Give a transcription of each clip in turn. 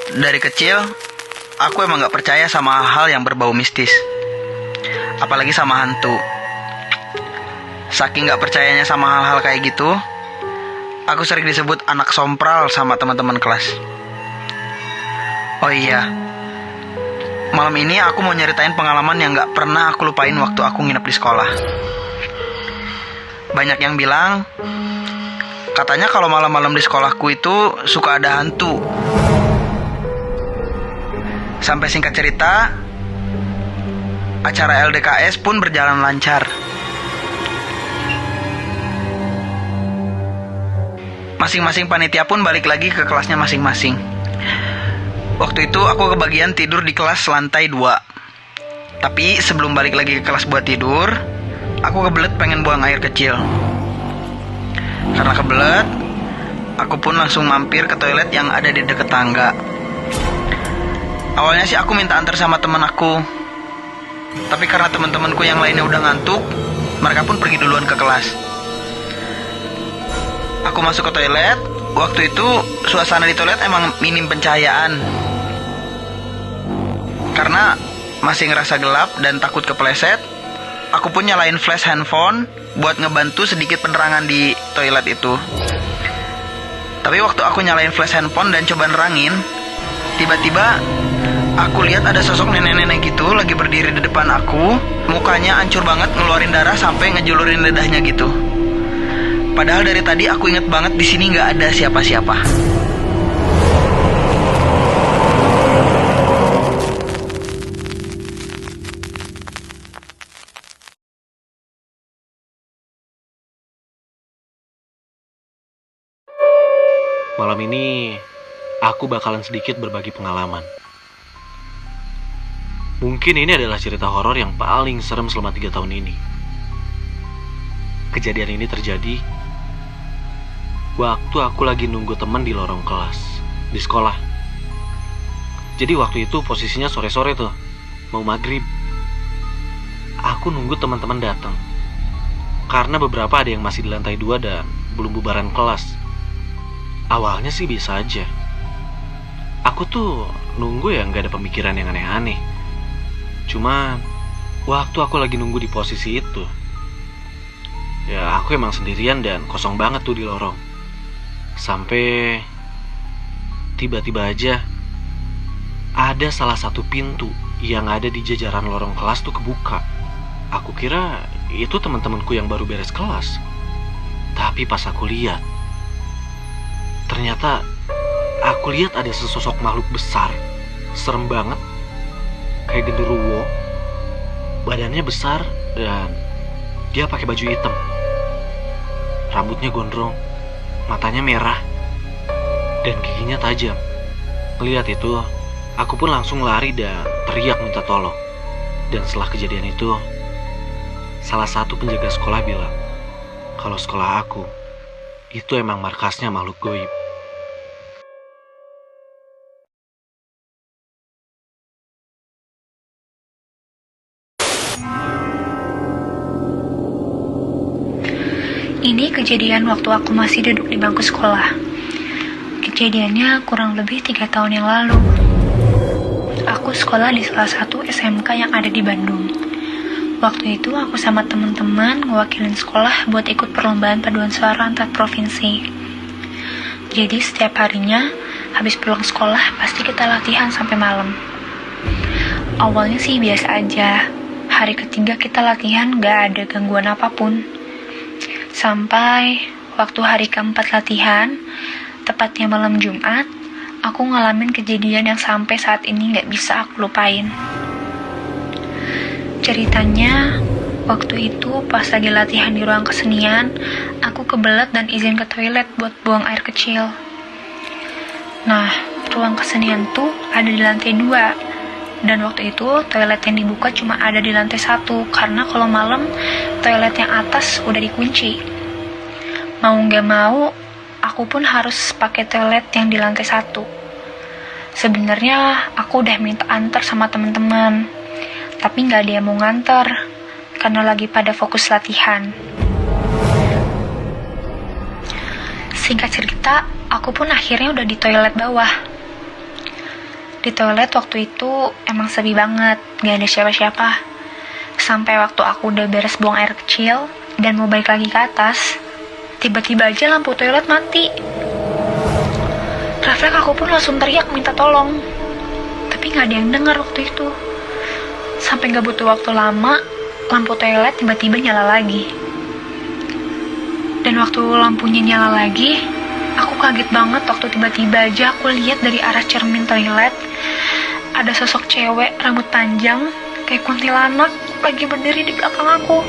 Dari kecil, aku emang gak percaya sama hal yang berbau mistis. Apalagi sama hantu. Saking gak percayanya sama hal-hal kayak gitu, aku sering disebut anak sompral sama teman-teman kelas. Oh iya, malam ini aku mau nyeritain pengalaman yang gak pernah aku lupain waktu aku nginep di sekolah. Banyak yang bilang, katanya kalau malam-malam di sekolahku itu suka ada hantu. Sampai singkat cerita, acara LDKS pun berjalan lancar. Masing-masing panitia pun balik lagi ke kelasnya masing-masing. Waktu itu aku kebagian tidur di kelas lantai 2. Tapi sebelum balik lagi ke kelas buat tidur, aku kebelet pengen buang air kecil. Karena kebelet, aku pun langsung mampir ke toilet yang ada di dekat tangga. Awalnya sih aku minta antar sama teman aku. Tapi karena teman-temanku yang lainnya udah ngantuk, mereka pun pergi duluan ke kelas. Aku masuk ke toilet. Waktu itu suasana di toilet emang minim pencahayaan. Karena masih ngerasa gelap dan takut kepleset, aku pun nyalain flash handphone buat ngebantu sedikit penerangan di toilet itu. Tapi waktu aku nyalain flash handphone dan coba nerangin, tiba-tiba aku lihat ada sosok nenek-nenek gitu lagi berdiri di depan aku. Mukanya hancur banget, ngeluarin darah sampai ngejulurin lidahnya gitu. Padahal dari tadi aku inget banget di sini nggak ada siapa-siapa. Malam ini, aku bakalan sedikit berbagi pengalaman. Mungkin ini adalah cerita horor yang paling serem selama 3 tahun ini. Kejadian ini terjadi waktu aku lagi nunggu teman di lorong kelas, di sekolah. Jadi waktu itu posisinya sore-sore tuh, mau maghrib. Aku nunggu teman-teman datang. Karena beberapa ada yang masih di lantai 2 dan belum bubaran kelas. Awalnya sih biasa aja. Aku tuh nunggu ya gak ada pemikiran yang aneh-aneh. Cuman waktu aku lagi nunggu di posisi itu, ya aku emang sendirian dan kosong banget tuh di lorong. Sampai tiba-tiba aja ada salah satu pintu yang ada di jajaran lorong kelas tuh kebuka. Aku kira itu teman-temanku yang baru beres kelas. Tapi pas aku lihat, ternyata aku lihat ada sesosok makhluk besar, serem banget, kayak genderuwo. Badannya besar dan dia pakai baju hitam. Rambutnya gondrong, matanya merah, dan giginya tajam. Melihat itu, aku pun langsung lari dan teriak minta tolong. Dan setelah kejadian itu, salah satu penjaga sekolah bilang kalau sekolah aku itu emang markasnya makhluk goib. Ini kejadian waktu aku masih duduk di bangku sekolah. Kejadiannya kurang lebih 3 tahun yang lalu. Aku sekolah di salah satu SMK yang ada di Bandung. Waktu itu aku sama teman-teman ngewakilin sekolah buat ikut perlombaan paduan suara antar provinsi. Jadi setiap harinya habis pulang sekolah pasti kita latihan sampai malam. Awalnya sih biasa aja. Hari ketiga kita latihan gak ada gangguan apapun. Sampai waktu hari keempat latihan, tepatnya malam Jumat, aku ngalamin kejadian yang sampai saat ini gak bisa aku lupain. Ceritanya, waktu itu pas lagi latihan di ruang kesenian, aku kebelet dan izin ke toilet buat buang air kecil. Nah, ruang kesenian tuh ada di lantai 2. Dan waktu itu toilet yang dibuka cuma ada di lantai 1, karena kalau malam toilet yang atas udah dikunci. Mau gak mau, aku pun harus pakai toilet yang di lantai 1. Sebenarnya aku udah minta antar sama teman-teman, tapi gak ada yang mau nganter karena lagi pada fokus latihan. Singkat cerita, aku pun akhirnya udah di toilet bawah. Di toilet waktu itu emang sepi banget, gak ada siapa-siapa. Sampai waktu aku udah beres buang air kecil dan mau balik lagi ke atas, tiba-tiba aja lampu toilet mati. Refleks aku pun langsung teriak minta tolong. Tapi gak ada yang dengar waktu itu. Sampai gak butuh waktu lama, lampu toilet tiba-tiba nyala lagi. Dan waktu lampunya nyala lagi, aku kaget banget waktu tiba-tiba aja aku lihat dari arah cermin toilet ada sosok cewek rambut panjang kayak kuntilanak lagi berdiri di belakang aku.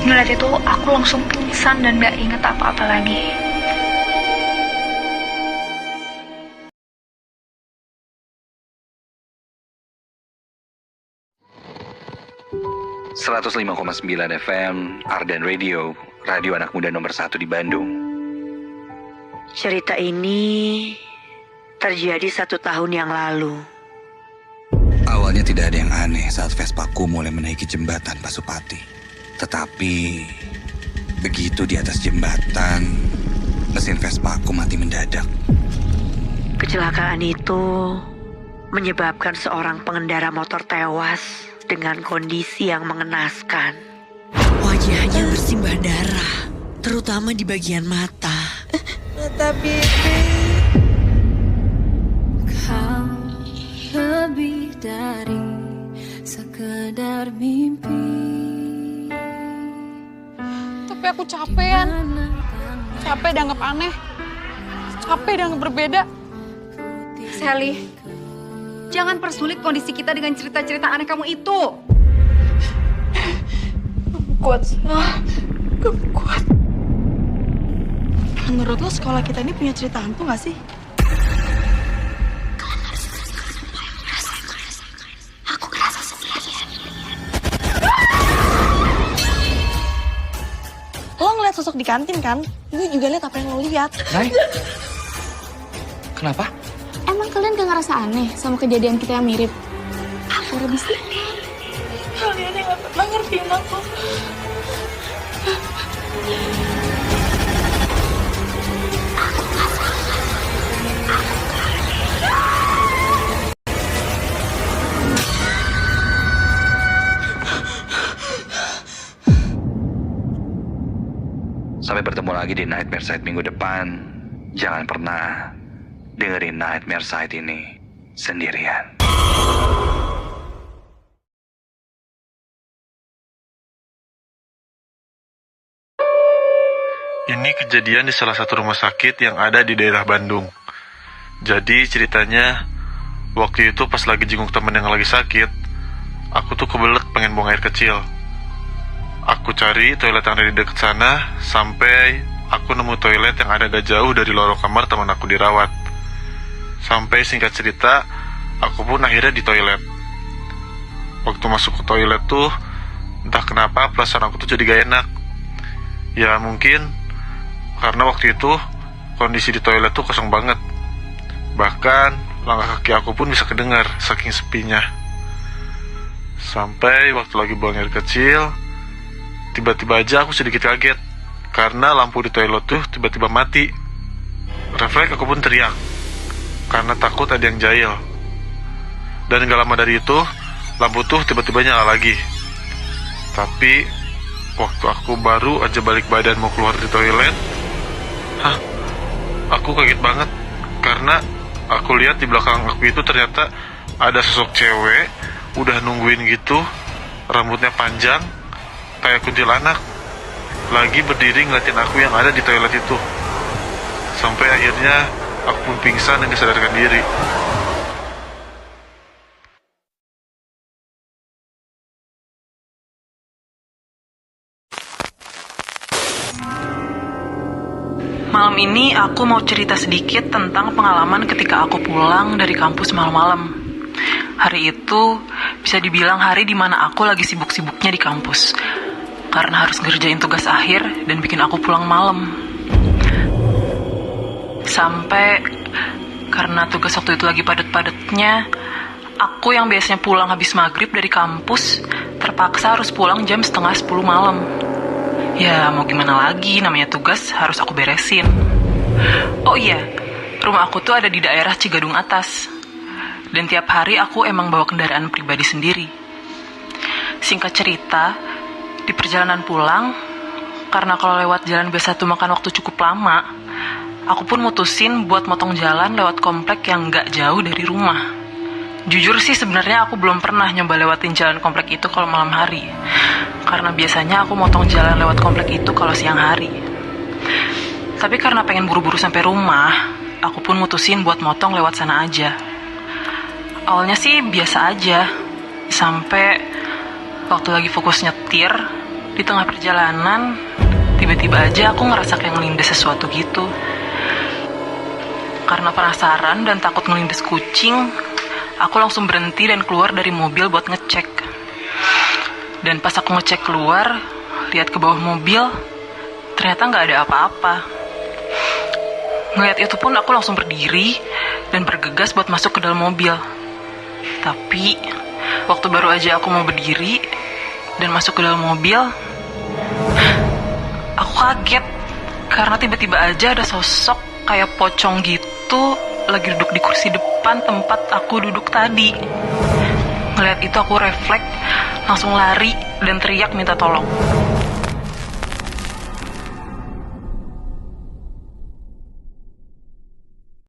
Ngeliat itu aku langsung pingsan dan gak inget apa-apa lagi. .9 FM Ardan Radio, radio anak muda nomor 1 di Bandung. Cerita ini terjadi 1 tahun yang lalu. Awalnya tidak ada yang aneh saat Vespaku mulai menaiki jembatan Pasupati. Tetapi begitu di atas jembatan, mesin Vespaku mati mendadak. Kecelakaan itu menyebabkan seorang pengendara motor tewas dengan kondisi yang mengenaskan. Wajahnya bersimbah darah, terutama di bagian mata. Mata bibi, kau lebih dari sekedar mimpi. Tapi aku capean, capek dianggap aneh, capek dianggap berbeda. Sally, jangan persulit kondisi kita dengan cerita-cerita aneh kamu itu. Kuat, gak kuat. Menurut lo sekolah kita ini punya cerita hantu gak sih? Aku ngerasa sendirian. Lo ngeliat sosok di kantin kan? Gue juga liat apa yang lo lihat. Nay, kenapa? Emang kalian gak ngerasa aneh sama kejadian kita yang mirip? Aku lebih sih. Kalian yang gak pernah ngertiin aku. Sampai bertemu lagi di Nightmare Side minggu depan. Jangan pernah dengerin Nightmare Side ini sendirian. Ini kejadian di salah satu rumah sakit yang ada di daerah Bandung. Jadi ceritanya, waktu itu pas lagi jenguk temen yang lagi sakit, aku tuh kebelet pengen buang air kecil. Aku cari toilet yang ada di dekat sana, sampai aku nemu toilet yang ada gak jauh dari lorong kamar teman aku dirawat. Sampai singkat cerita, aku pun akhirnya di toilet. Waktu masuk ke toilet tuh, entah kenapa perasaan aku tuh jadi gak enak. Ya mungkin karena waktu itu kondisi di toilet tuh kosong banget. Bahkan langkah kaki aku pun bisa kedengar saking sepinya. Sampai waktu lagi buang air kecil, tiba-tiba aja aku sedikit kaget karena lampu di toilet tuh tiba-tiba mati. Refleks aku pun teriak karena takut ada yang jahil. Dan gak lama dari itu, lampu tuh tiba-tiba nyala lagi. Tapi waktu aku baru aja balik badan mau keluar dari toilet, aku kaget banget karena aku lihat di belakang aku itu ternyata ada sosok cewek udah nungguin gitu, rambutnya panjang kayak kuntilanak, lagi berdiri ngeliatin aku yang ada di toilet itu. Sampai akhirnya aku pun pingsan dan gak sadarkan diri. Malam ini aku mau cerita sedikit tentang pengalaman ketika aku pulang dari kampus malam-malam. Hari itu bisa dibilang hari dimana aku lagi sibuk-sibuknya di kampus, karena harus ngerjain tugas akhir dan bikin aku pulang malam. Sampai karena tugas waktu itu lagi padat-padatnya, aku yang biasanya pulang habis maghrib dari kampus terpaksa harus pulang jam 9:30 malam. Ya mau gimana lagi, namanya tugas harus aku beresin. Oh iya, rumah aku tuh ada di daerah Cigadung Atas. Dan tiap hari aku emang bawa kendaraan pribadi sendiri. Singkat cerita, di perjalanan pulang, karena kalau lewat jalan biasa tuh makan waktu cukup lama, aku pun mutusin buat motong jalan lewat komplek yang gak jauh dari rumah. Jujur sih sebenarnya aku belum pernah nyoba lewatin jalan komplek itu kalau malam hari. Karena biasanya aku motong jalan lewat komplek itu kalau siang hari. Tapi karena pengen buru-buru sampai rumah, aku pun mutusin buat motong lewat sana aja. Awalnya sih biasa aja, sampai waktu lagi fokus nyetir, di tengah perjalanan, tiba-tiba aja aku ngerasa kayak ngelindes sesuatu gitu. Karena penasaran dan takut ngelindes kucing, aku langsung berhenti dan keluar dari mobil buat ngecek. Dan pas aku ngecek keluar, lihat ke bawah mobil, ternyata nggak ada apa-apa. Ngeliat itu pun aku langsung berdiri dan bergegas buat masuk ke dalam mobil. Tapi, waktu baru aja aku mau berdiri dan masuk ke dalam mobil, aku kaget karena tiba-tiba aja ada sosok kayak pocong gitu lagi duduk di kursi depan tempat aku duduk tadi. Ngeliat itu aku refleks, langsung lari dan teriak minta tolong.